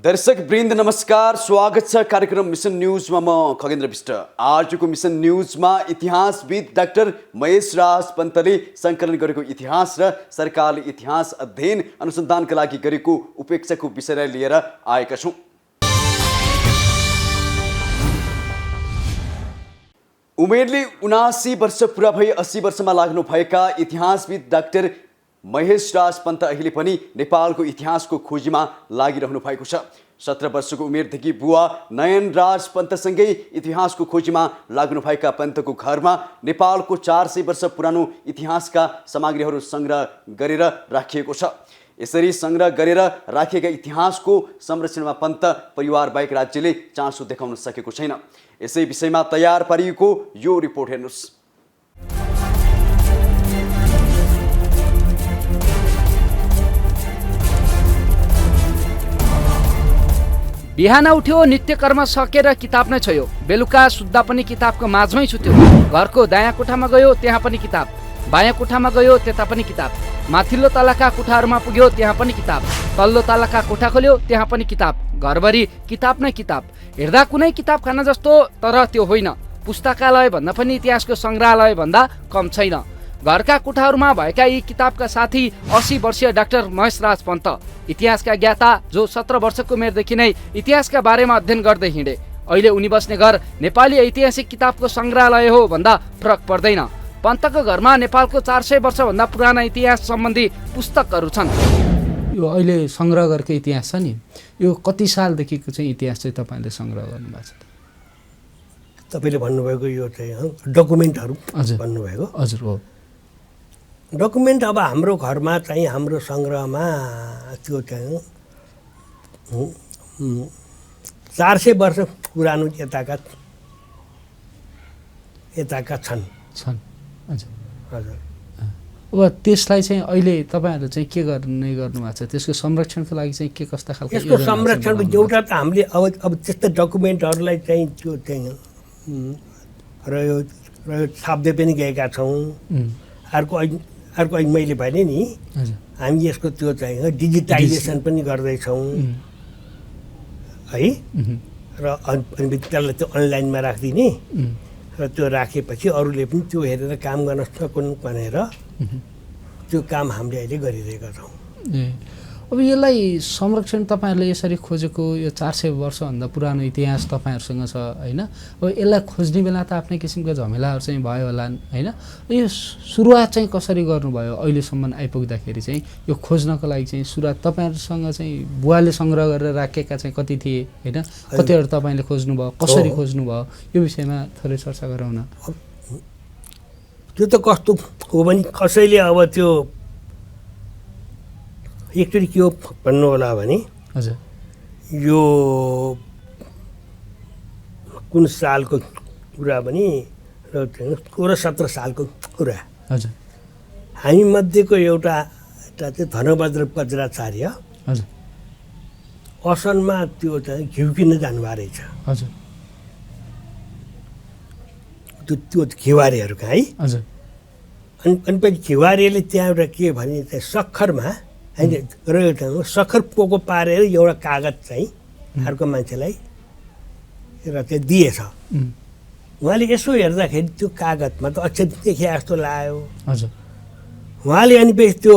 दर्शक वृन्द नमस्कार, स्वागत छ कार्यक्रम मिसन न्यूजमा। म खगेन्द्र विष्ट। आजको मिसन न्यूजमा इतिहासविद डाक्टर महेश राज पन्तले सङ्कलन गरेको इतिहास र सरकारले इतिहास अध्ययन अनुसन्धानका लागि गरेको उपेक्षाको विषयलाई लिएर आएका छौँ। उमेरले 79 वर्ष पुरा भई 80 वर्षमा लाग्नु भएका इतिहासविद डाक्टर महेश राज पन्त अहिले पनि नेपालको इतिहासको खोजीमा लागिरहनु भएको छ। 17 वर्षको उमेरदेखि बुवा नयन राज पन्तसँगै इतिहासको खोजीमा लाग्नुभएका पन्तको घरमा नेपालको 400 वर्ष पुरानो इतिहासका सामग्रीहरू सङ्ग्रह गरेर राखिएको छ। यसरी सङ्ग्रह गरेर राखिएका इतिहासको संरक्षणमा पन्त परिवार बाहेक राज्यले चासो देखाउन सकेको छैन। यसै विषयमा तयार पारिएको यो रिपोर्ट हेर्नुहोस्। बिहान उठ्यो, नित्यकर्म सकेर किताब नै छोयो। बेलुका सुत्दा पनि किताबको माझमै सुत्यो। घरको दायाँ कोठामा गयो, त्यहाँ पनि किताब। बायाँ कोठामा गयो, त्यता पनि किताब। माथिल्लो तलाका कोठाहरूमा पुग्यो, त्यहाँ पनि किताब। तल्लो तलाका कोठा खोल्यो, त्यहाँ पनि किताब। घरभरि किताब नै किताब। हेर्दा कुनै किताबखाना जस्तो, तर त्यो होइन। पुस्तकालय भन्दा पनि इतिहासको सङ्ग्रहालय भन्दा कम छैन। घरका कोठाहरूमा भएका यी किताबका साथी 80 वर्षीय डाक्टर महेश राज पन्त, इतिहासका ज्ञाता जो 17 वर्षको उमेरदेखि नै इतिहासका बारेमा अध्ययन गर्दै हिँडे। अहिले उनी बस्ने घर नेपाली ऐतिहासिक किताबको सङ्ग्रहालय हो भन्दा फरक पर्दैन। पन्तको घरमा नेपालको 400 वर्षभन्दा पुराना इतिहास सम्बन्धी पुस्तकहरू छन्। यो अहिले सङ्ग्रह गरेको इतिहास छ नि, यो कति सालदेखिको चाहिँ इतिहास चाहिँ तपाईँले सङ्ग्रह गर्नुभएको छ? तपाईँले भन्नुभएको यो चाहिँ डकुमेन्टहरू भन्नुभएको? हजुर हो। डकुमेन्ट अब हाम्रो घरमा चाहिँ हाम्रो सङ्ग्रहमा त्यो चाहिँ 400 वर्ष पुरानो यताका छन्। हजुर हजुर। अब त्यसलाई चाहिँ अहिले तपाईँहरू चाहिँ के गर्ने गर्नुभएको छ? त्यसको संरक्षणको लागि चाहिँ के कस्ता खालको यसको संरक्षण एउटा त हामीले अब त्यस्तो डकुमेन्टहरूलाई चाहिँ त्यो चाहिँ छाप्दै पनि गएका छौँ। अर्को अहिले मैले भने नि, हामी यसको त्यो चाहिँ डिजिटाइजेसन पनि गर्दैछौँ है। र अनि त्यसलाई त्यो अनलाइनमा राखिदिने र त्यो राखेपछि अरूले पनि त्यो हेरेर काम गर्न सकुन् भनेर त्यो काम हामीले अहिले गरिरहेका छौँ। अब यसलाई संरक्षण तपाईँहरूले यसरी खोजेको यो 400 वर्षभन्दा पुरानो इतिहास तपाईँहरूसँग छ होइन? अब यसलाई खोज्ने बेला त आफ्नै किसिमको झमेलाहरू चाहिँ भयो होला होइन? यो सुरुवात चाहिँ कसरी गर्नुभयो? अहिलेसम्म आइपुग्दाखेरि चाहिँ यो खोज्नको लागि चाहिँ सुरुवात तपाईँहरूसँग चाहिँ बुवाले सङ्ग्रह गरेर राखेका चाहिँ कति थिए होइन? कतिहरू तपाईँले खोज्नुभयो, कसरी खोज्नुभयो, यो विषयमा थोरै चर्चा गरौँ न। त्यो त कस्तो हो भने कसैले अब त्यो एकचोटि के हो भन्नु होला भने, हजुर यो कुन सालको कुरा भने 16-17 सालको कुरा। हजुर। हामी मध्येको एउटा चाहिँ धनबहादुर बज्राचार्य हजुर असनमा त्यो चाहिँ घिउ किन्न जानुभएको रहेछ। हजुर। त्यो घिवारीहरूका है। हजुर। अनि पछि घिवारीले त्यहाँ एउटा के भने चाहिँ सक्खरमा होइन र सक्खर पोको पारेर एउटा कागज चाहिँ अर्को मान्छेलाई र चाहिँ दिएछ। उहाँले यसो हेर्दाखेरि त्यो कागजमा त अक्षर देखिए जस्तो लाग्यो। हजुर। उहाँले अनि पछि त्यो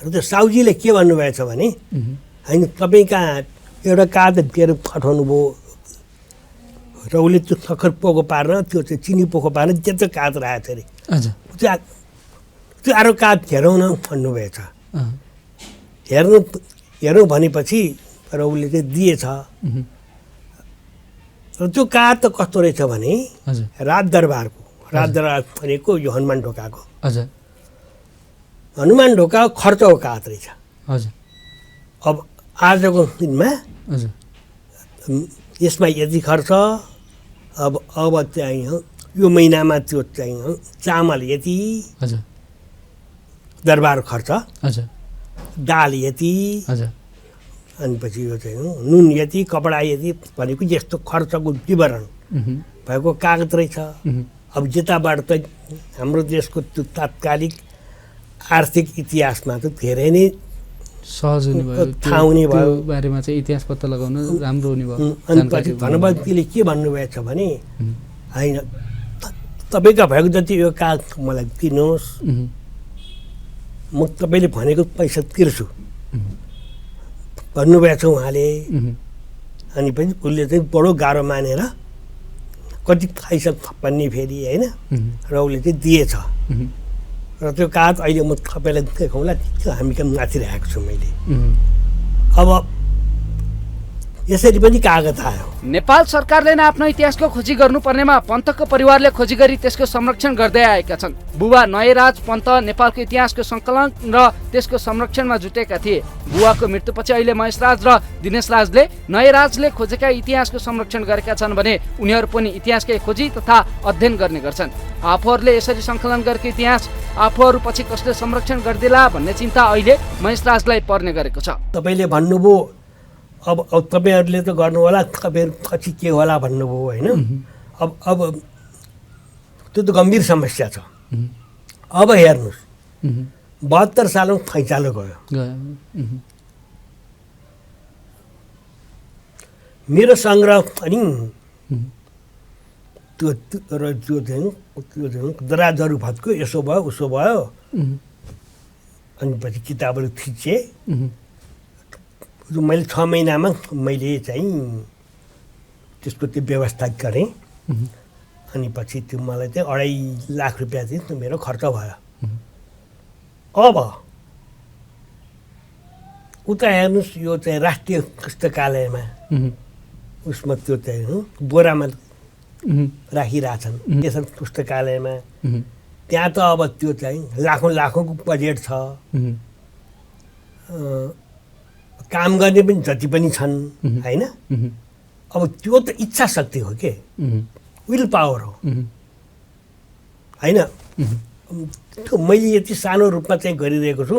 त्यो साउजीले के भन्नुभएछ भने, होइन तपाईँ कहाँ एउटा कागज दिएर पठाउनु भयो र उसले त्यो सक्खर पोको पार्न त्यो चाहिँ चिनी पोको पार्न त्यत्रो कागज राखेको थियो अरे। त्यो अरू कागज हेरौँ न भन्नुभएछ। हेरौँ भनेपछि र उसले चाहिँ दिएछ। र त्यो कागज त कस्तो रहेछ भने राजदरबारको भनेको यो हनुमान ढोकाको हनुमान ढोका खर्चको कागज रहेछ। हजुर। अब आजको दिनमा यसमा यति खर्च, अब चाहिँ यो महिनामा त्यो चाहिँ चामल यति, दरबार खर्च, दाल यति, अनि पछि यो चाहिँ नुन यति, कपडा यति भनेको यस्तो खर्चको विवरण भएको कागज रहेछ। अब यताबाट त हाम्रो देशको त्यो तात्कालिक आर्थिक इतिहासमा त धेरै नै सहज हुने भयो, थाहा हुने भयो। त्यो बारेमा चाहिँ इतिहास पत्ता लगाउन राम्रो हुने भयो। अनि पछि धनबन्तीले के भन्नुभएको छ भने होइन तपाईँका भएको जति यो कागज मलाई दिनुहोस्, म तपाईँले भनेको पैसा तिर्छु भन्नुभएको छ उहाँले। अनि पनि उसले चाहिँ बडो गाह्रो मानेर कति खाइस भन्ने फेरि होइन, र उसले चाहिँ दिएछ। र त्यो कागज अहिले म तपाईँलाई देखाउँला, त्यो हामी कहाँ माथि राखेको छु मैले। अब यसरी पनि कागज आयो। नेपाल सरकारले नै आफ्नो इतिहासको खोजी गर्नुपर्नेमा पन्तको परिवारले खोजी गरी त्यसको संरक्षण गर्दै आएका छन्। बुबा नयराज पन्त नेपालको इतिहासको सङ्कलन र त्यसको संरक्षणमा जुटेका थिए। बुवाको मृत्युपछि अहिले महेशराज र दिनेशराजले नयराजले खोजेका इतिहासको संरक्षण गरेका छन् भने उनीहरू पनि इतिहासकै खोजी तथा अध्ययन गर्ने गर्छन्। आफूहरूले यसरी सङ्कलन गरेको इतिहास आफूहरू पछि कसले संरक्षण गरिदिला भन्ने चिन्ता अहिले महेशराजलाई पर्ने गरेको छ। तपाईँले भन्नुभयो अब तपाईँहरूले त गर्नु होला, तपाईँहरू पछि के होला भन्नुभयो होइन। अब त्यो त गम्भीर समस्या छ। अब हेर्नुहोस् 72 सालमा थैचालो गयो। मेरो सङ्ग्रह अनि त्यो दराजहरू भत्क्यो, यसो भयो उसो भयो। अनि पछि किताबहरू थिचे। मैले 6 महिनामा मैले चाहिँ त्यसको त्यो व्यवस्था गरेँ। अनि पछि त्यो मलाई चाहिँ 2.5 लाख रुपियाँ चाहिँ त्यो मेरो खर्च भयो। अब उता हेर्नुहोस् यो चाहिँ राष्ट्रिय पुस्तकालयमा उसमा त्यो चाहिँ बोरामा राखिरहेछन् त्यसरी पुस्तकालयमा। त्यहाँ त अब त्यो चाहिँ लाखौँको बजेट छ। काम गर्ने पनि जति पनि छन् होइन। अब त्यो त इच्छा शक्ति हो के, विल पावर हो होइन। त्यो मैले यति सानो रूपमा चाहिँ गरिरहेको छु।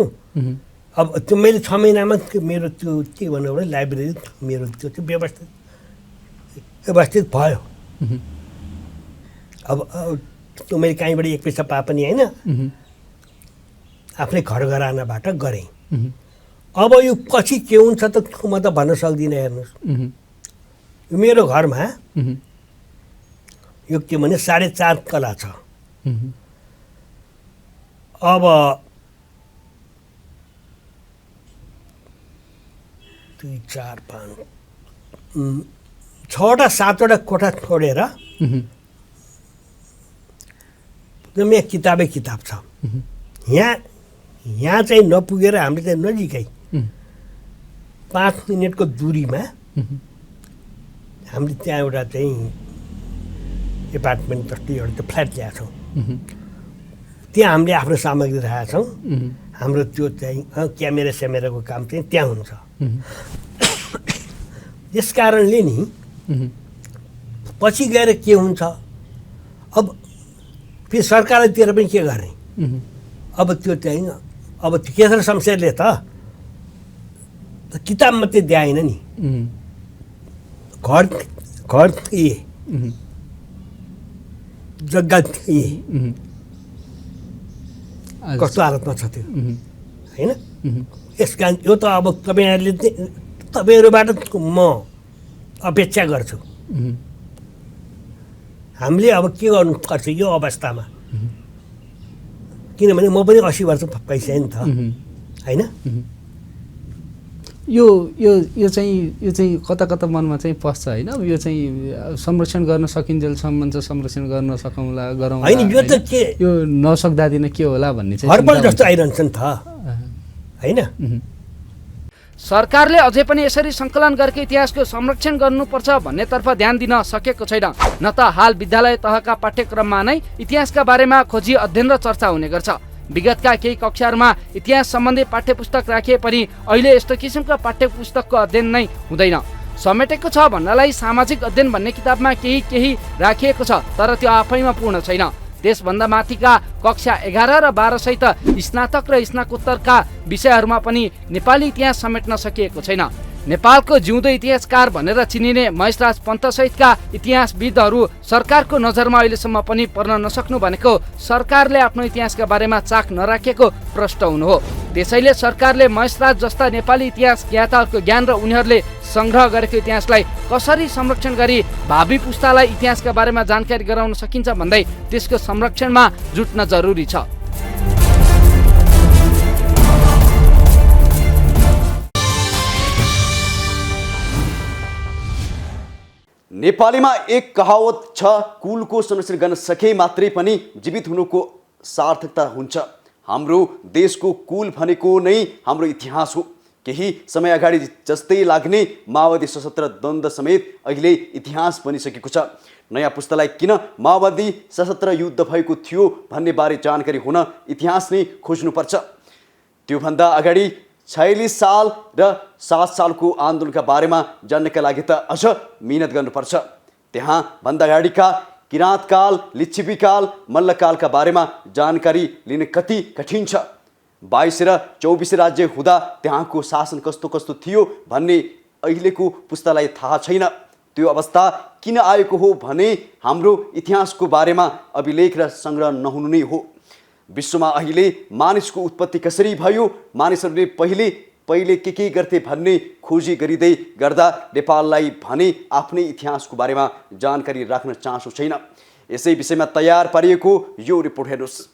अब त्यो मैले 6 महिनामा मेरो त्यो के भन्नु भने लाइब्रेरी मेरो त्यो चाहिँ व्यवस्थित भयो। अब त्यो मैले कहीँबाट 1 पैसा पाए पनि होइन, आफ्नै घर घरानाबाट गरेँ। अब यो पछि के हुन्छ त म त भन्न सक्दिनँ। हेर्नुहोस् मेरो घरमा यो के भने 4.5 कला छ। अब 2, 4, 5, 6वटा 7वटा कोठा छोडेर यहाँ किताबै किताब छ। यहाँ चाहिँ नपुगेर हामीले चाहिँ नजिकै 5 मिनटको दूरीमा हामीले त्यहाँ एउटा चाहिँ एपार्टमेन्ट जस्तै एउटा फ्ल्याट ल्याएको छौँ। त्यहाँ हामीले आफ्नो सामग्री राखेका छौँ। हाम्रो त्यो चाहिँ क्यामेरा स्यामेराको काम चाहिँ त्यहाँ हुन्छ। यस कारणले नि पछि गएर के हुन्छ, अब फेरि सरकारतिर पनि के गर्ने। अब त्यो चाहिँ अब केशर शमशेरले त किताब मात्रै द्याएन नि, घर थिए, जग्गा थिए। कस्तो हालतमा छ त्यो होइन। यस कारण यो त अब तपाईँहरूबाट म अपेक्षा गर्छु। हामीले अब के गर्नुपर्छ यो अवस्थामा, किनभने म पनि 80 वर्ष पैसा नि त होइन। यो चाहिँ कता कता मनमा चाहिँ पस्छ होइन। अब यो चाहिँ संरक्षण गर्न सकिन्जेलसम्म चाहिँ संरक्षण गर्न सकौँला गरौँ होइन। यो त के यो नसक्दा दिन के होला भन्ने चाहिँ हरपल जस्तो आइरहन्छ नि त होइन। सरकारले अझै पनि यसरी सङ्कलन गरेको इतिहासको संरक्षण गर्नुपर्छ भन्नेतर्फ ध्यान दिन सकेको छैन। न त हाल विद्यालय तहका पाठ्यक्रममा नै इतिहासका बारेमा खोजी अध्ययन र चर्चा हुने गर्छ। विगतका केही कक्षाहरूमा इतिहास सम्बन्धी पाठ्यपुस्तक राखिए पनि अहिले यस्तो किसिमका पाठ्यपुस्तकको अध्ययन नै हुँदैन। समेटेको छ भन्नलाई सामाजिक अध्ययन भन्ने किताबमा केही राखिएको छ, तर त्यो आफैमा पूर्ण छैन। त्यसभन्दा माथिका कक्षा 11 र 12 सहित स्नातक र स्नाकोत्तरका विषयहरूमा पनि नेपाली इतिहास समेट्न सकिएको छैन। नेपालको जिउँदो इतिहासकार भनेर चिनिने महेशराज पन्तसहितका इतिहासविदहरू सरकारको नजरमा अहिलेसम्म पनि पर्न नसक्नु भनेको सरकारले आफ्नो इतिहासका बारेमा चाख नराखेको प्रष्ट हुनु हो। त्यसैले सरकारले महेशराज जस्ता नेपाली इतिहास ज्ञाताहरूको ज्ञान र उनीहरूले संग्रह गरेको इतिहासलाई कसरी संरक्षण गरी भावी पुस्तालाई इतिहासका बारेमा जानकारी गराउन सकिन्छ भन्दै त्यसको संरक्षणमा जुट्न जरुरी छ। नेपालीमा एक कहावत छ, कुलको संरक्षण गर्न सके मात्रै पनि जीवित हुनुको सार्थकता हुन्छ। हाम्रो देशको कुल भनेको नै हाम्रो इतिहास हो। केही समय अगाडि जस्तै लाग्ने माओवादी सशस्त्र द्वन्द्व समेत अहिले इतिहास बनिसकेको छ। नयाँ पुस्तालाई किन माओवादी सशस्त्र युद्ध भएको थियो भन्ने बारे जानकारी हुन इतिहास नै खोज्नुपर्छ। त्योभन्दा अगाडि 46 साल र 7 सालको आन्दोलनका बारेमा जान्नका लागि त अझ मिहिनेत गर्नुपर्छ। त्यहाँ भन्दा अगाडिका किराँतकाल, लिच्छविकाल, मल्लकालका बारेमा जानकारी लिन कति कठिन छ। 22 र 24 राज्य हुँदा त्यहाँको शासन कस्तो कस्तो थियो भन्ने अहिलेको पुस्तालाई थाहा छैन। त्यो अवस्था किन आएको हो भने हाम्रो इतिहासको बारेमा अभिलेख र सङ्ग्रह नहुनु नै हो। विश्वमा अहिले मानिसको उत्पत्ति कसरी भयो, मानिसहरूले पहिले के गर्थे भन्ने खोजी गरिँदै गर्दा नेपाललाई भने आफ्नै इतिहासको बारेमा जानकारी राख्न चासो छैन। यसै विषयमा तयार पारिएको यो रिपोर्ट हेर्नुहोस्।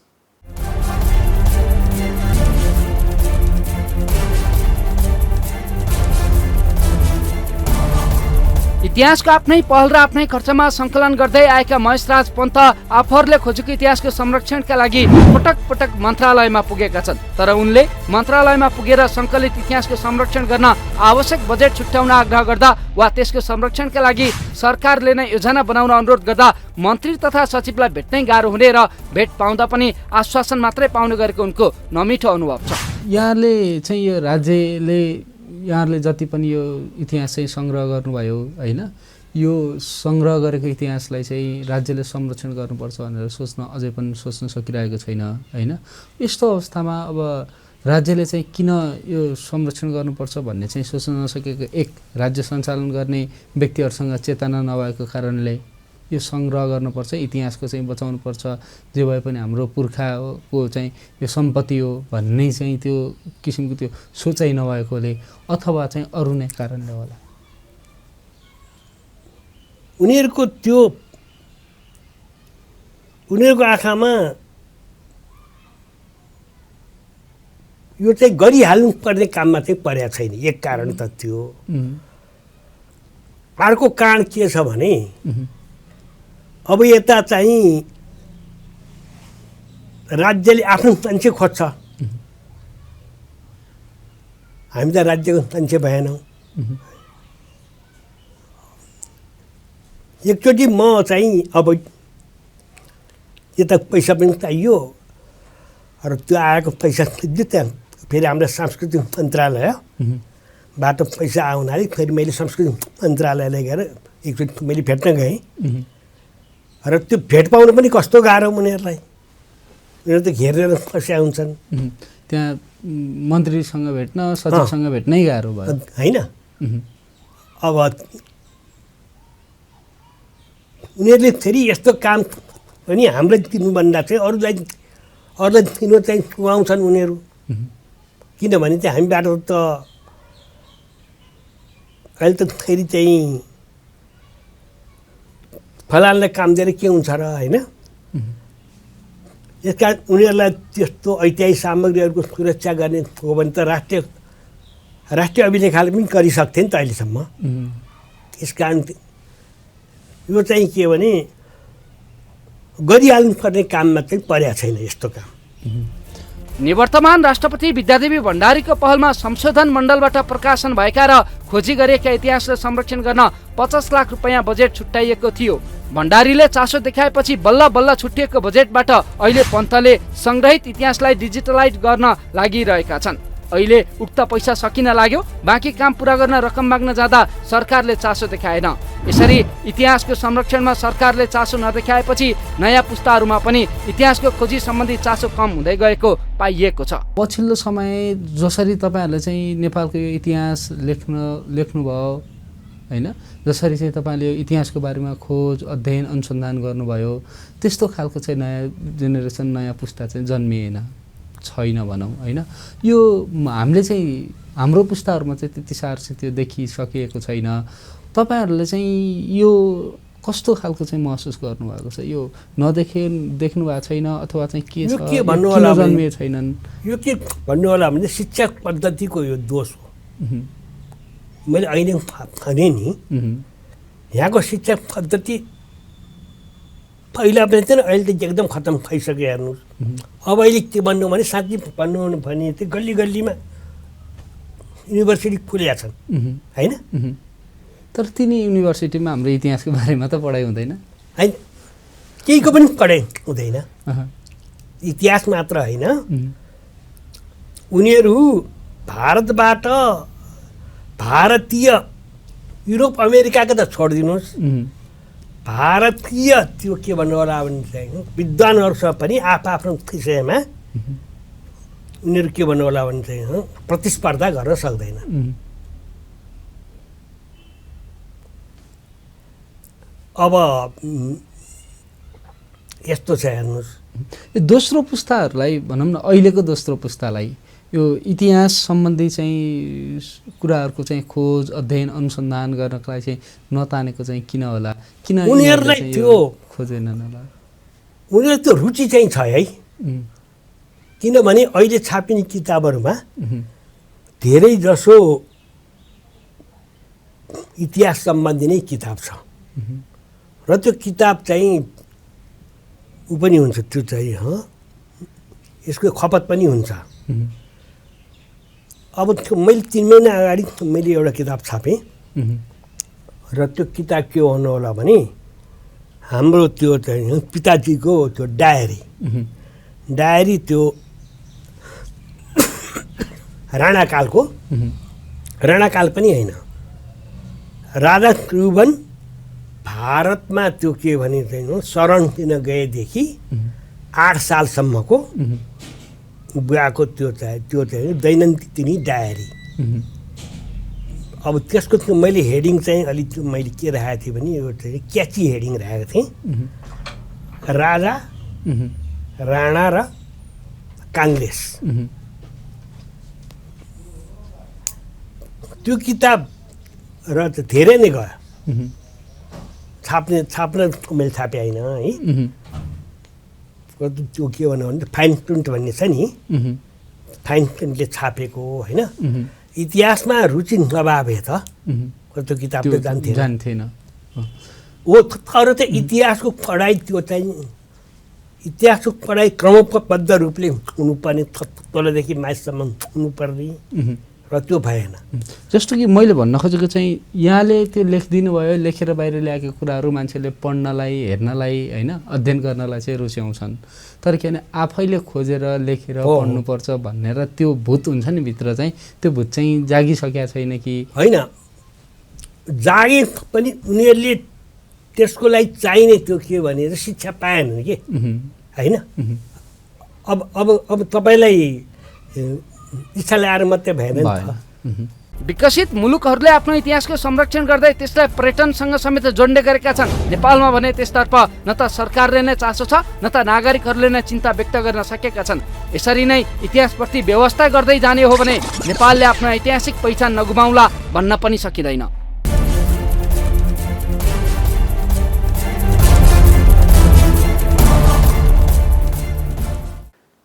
इतिहासको आफ्नै पहल र आफ्नै खर्चमा सङ्कलन गर्दै आएका महेशराज पन्त आफूहरूले खोजेको इतिहासको संरक्षणका लागि पटक पटक मन्त्रालयमा पुगेका छन्। तर उनले मन्त्रालयमा पुगेर सङ्कलित इतिहासको संरक्षण गर्न आवश्यक बजेट छुट्याउन आग्रह गर्दा वा त्यसको संरक्षणका लागि सरकारले नै योजना बनाउन अनुरोध गर्दा मन्त्री तथा सचिवलाई भेट्नै गाह्रो हुने र भेट पाउँदा पनि आश्वासन मात्रै पाउने गरेको उनको नमिठो अनुभव छ। यहाँले चाहिँ यो राज्यले यहाँहरूले जति पनि यो इतिहास चाहिँ सङ्ग्रह गर्नुभयो होइन, यो सङ्ग्रह गरेको इतिहासलाई चाहिँ राज्यले संरक्षण गर्नुपर्छ भनेर अझै पनि सोच्न सकिरहेको छैन होइन। यस्तो अवस्थामा अब राज्यले चाहिँ किन यो संरक्षण गर्नुपर्छ भन्ने चाहिँ सोच्न नसकेको, एक राज्य सञ्चालन गर्ने व्यक्तिहरूसँग चेतना नभएको कारणले यो सङ्ग्रह गर्नुपर्छ, इतिहासको चाहिँ बचाउनुपर्छ, जे भए पनि हाम्रो पुर्खाको चाहिँ यो सम्पत्ति हो भन्ने चाहिँ त्यो किसिमको त्यो सोचाइ नभएकोले अथवा चाहिँ अरू नै कारणले होला। उनीहरूको आँखामा यो चाहिँ गरिहाल्नु पर्ने काममा चाहिँ परेको छैन, एक कारण त त्यो। अर्को कारण के छ भने अब यता चाहिँ राज्यले आफ्नो मान्छे खोज्छ। हामी त राज्यको मान्छे भएनौँ। एकचोटि म चाहिँ अब यता पैसा पनि चाहियो र त्यो आएको पैसा त्यहाँ फेरि हाम्रो सांस्कृतिक मन्त्रालयबाट पैसा आउनाले फेरि मैले संस्कृति मन्त्रालयले गएर एकचोटि मैले भेट्न गएँ र त्यो भेट पाउनु पनि कस्तो गाह्रो उनीहरूलाई। उनीहरू त घेरेर फस्या हुन्छन्। त्यहाँ मन्त्रीसँग भेट्न, सचिवसँग भेट्नै गाह्रो भयो होइन। अब उनीहरूले फेरि यस्तो काम पनि हामीलाई दिनुभन्दा चाहिँ अरूलाई दिनु चाहिँ सुहाउँछन् उनीहरू। किनभने चाहिँ हामीबाट त अहिले त फेरि चाहिँ फलानलाई काम दिएर के हुन्छ र होइन। यसकारण उनीहरूलाई त्यस्तो ऐतिहासिक सामग्रीहरूको सुरक्षा गर्ने हो भने त राष्ट्रिय अभिलेखाले पनि गरिसक्थे नि त अहिलेसम्म। यसकारण यो चाहिँ के भने गरिहाल्नु पर्ने काममा चाहिँ परेको छैन यस्तो काम। निवर्तमान राष्ट्रपति विद्यादेवी भण्डारीको पहलमा संशोधन मण्डलबाट प्रकाशन भएका र खोजी गरिएका इतिहासलाई संरक्षण गर्न 50 लाख रुपैयाँ बजेट छुट्याइएको थियो। भण्डारीले चासो देखाएपछि बल्ल बल्ल छुट्टिएको बजेटबाट अहिले पन्तले संग्रहित इतिहासलाई डिजिटलाइज गर्न लागिरहेका छन्। अहिले उक्त पैसा सकिन लाग्यो, बाँकी काम पुरा गर्न रकम माग्न जाँदा सरकारले चासो देखाएन। यसरी इतिहासको संरक्षणमा सरकारले चासो नदेखाएपछि नयाँ पुस्ताहरूमा पनि इतिहासको खोजी सम्बन्धी चासो कम हुँदै गएको पाइएको छ। पछिल्लो समय जसरी तपाईँहरूले चाहिँ नेपालको यो इतिहास लेख्नुभयो होइन, जसरी चाहिँ तपाईँले यो इतिहासको बारेमा खोज अध्ययन अनुसन्धान गर्नुभयो, त्यस्तो खालको चाहिँ नयाँ जेनेरेसन नयाँ पुस्ता चाहिँ जन्मिएन, छैन भनौँ होइन। यो हामीले चाहिँ हाम्रो पुस्ताहरूमा चाहिँ त्यति साह्रो चाहिँ त्यो देखिसकिएको छैन। तपाईँहरूले चाहिँ यो कस्तो खालको चाहिँ महसुस गर्नुभएको छ? यो देख्नु भएको छैन अथवा चाहिँ के छ, के भन्नु होला जन्मिए छैनन्? यो के भन्नु होला भने शिक्षा पद्धतिको यो दोष हो। मैले अहिले भने नि यहाँको शिक्षा पद्धति पहिला पनि थिएन, अहिले त एकदम खतम भइसक्यो। हेर्नुहोस् अब अहिले के भन्नु भने साँच्चै भन्नु भने चाहिँ गल्ली गल्लीमा युनिभर्सिटी खुलेका छन् होइन। तर तिनी युनिभर्सिटीमा हाम्रो इतिहासको बारेमा त पढाइ हुँदैन होइन, केहीको पनि पढाइ हुँदैन। इतिहास मात्र होइन, उनीहरू भारतबाट भारतीय युरोप अमेरिकाको त छोडिदिनुहोस्, भारतीय त्यो के भन्नु होला भने चाहिँ विद्वानहरूसँग पनि आफ्नो विषयमा उनीहरू के भन्नु होला भने चाहिँ प्रतिस्पर्धा गर्न सक्दैन। अब यस्तो छ हेर्नुहोस्, दोस्रो पुस्ताहरूलाई भनौँ न, अहिलेको दोस्रो पुस्तालाई यो इतिहास सम्बन्धी चाहिँ कुराहरूको चाहिँ खोज अध्ययन अनुसन्धान गर्नको लागि चाहिँ नतानेको चाहिँ किन होला? किन उनीहरूलाई त्यो खोजेनन् होला? उनीहरू त्यो रुचि चाहिँ छ है। किनभने अहिले छापिने किताबहरूमा धेरै जसो इतिहास सम्बन्धी नै किताब छ र त्यो किताब चाहिँ ऊ पनि हुन्छ, त्यो चाहिँ यसको खपत पनि हुन्छ। अब मैले 3 महिना अगाडि मैले एउटा किताब छापेँ र त्यो किताब के हुनु होला भने हाम्रो त्यो चाहिँ पिताजीको त्यो डायरी त्यो राणाकालको, राणाकाल पनि होइन, राजा क्रुबन भारतमा त्यो के भने चाहिँ शरण लिन गएदेखि 8 सालसम्मको बुवाको त्यो चाहिँ दैनन्दिनी डायरी। अब त्यसको मैले हेडिङ चाहिँ अलिक मैले के राखेको थिएँ भने यो चाहिँ क्याची हेडिङ राखेको थिएँ, राजा राणा र काङ्ग्रेस। त्यो किताब र धेरै नै गयो, छाप्न मैले छापे होइन है। त्यो के भन्नु भने फाइन प्रिन्ट भन्ने छ नि, फाइन प्रिन्टले छापेको होइन। इतिहासमा रुचि नभए त त्यो किताब त जान्थेन हो। तर त इतिहासको पढाइ त्यो चाहिँ इतिहासको पढाइ क्रमबद्ध रूपले हुनुपर्ने, तलदेखि माथिसम्म हुनुपर्ने र त्यो भएन। जस्तो कि मैले भन्न खोजेको चाहिँ यहाँले त्यो लेखिदिनु भयो, लेखेर बाहिर ल्याएको कुराहरू मान्छेले पढ्नलाई, हेर्नलाई होइन, अध्ययन गर्नलाई चाहिँ रुचाउँछन्। तर किन आफैले खोजेर लेखेर पढ्नुपर्छ भनेर त्यो भूत हुन्छ नि भित्र चाहिँ, त्यो भूत चाहिँ जागिसकेको छैन कि होइन? जागे पनि उनीहरूले त्यसको लागि चाहिने त्यो के भनेर शिक्षा पाएनन् कि होइन। अब तपाईँलाई इच्छा ल्याएर मात्रै भएन। विकसित मुलुकहरूले आफ्नो इतिहासको संरक्षण गर्दै त्यसलाई पर्यटनसँग समेत जोड्ने गरेका छन्। नेपालमा भने त्यसतर्फ न त सरकारले नै चासो छ, न त नागरिकहरूले नै चिन्ता व्यक्त गर्न सकेका छन्। यसरी नै इतिहासप्रति व्यवस्था गर्दै जाने हो भने नेपालले आफ्नो ऐतिहासिक पहिचान नगुमाउला भन्न पनि सकिँदैन।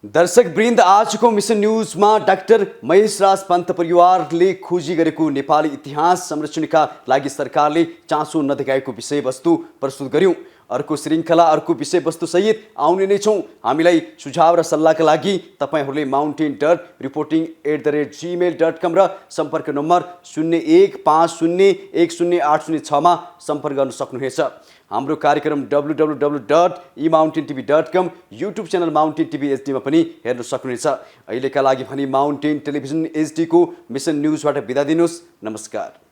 दर्शक वृन्द, आजको मिसन न्युजमा डाक्टर महेशराज पन्त परिवारले खोजी गरेको नेपाली इतिहास संरक्षणका लागि सरकारले चासो नदेखाएको विषयवस्तु प्रस्तुत गर्यौं। अर्को श्रृङ्खला अर्को विषयवस्तुसहित आउने नै छौँ। हामीलाई सुझाव र सल्लाहका लागि तपाईँहरूले mountain.reporting@gmail.com र सम्पर्क नम्बर 0150108086मा सम्पर्क गर्न सक्नुहुनेछ। हाम्रो कार्यक्रम www.emountaintv.com YouTube channel mountain TV एचडीमा पनि हेर्न सक्नुहुनेछ। अहिलेका लागि भने माउन्टेन टेलिभिजन एचडी को मिसन न्युजबाट बिदा दिनुहोस्। नमस्कार।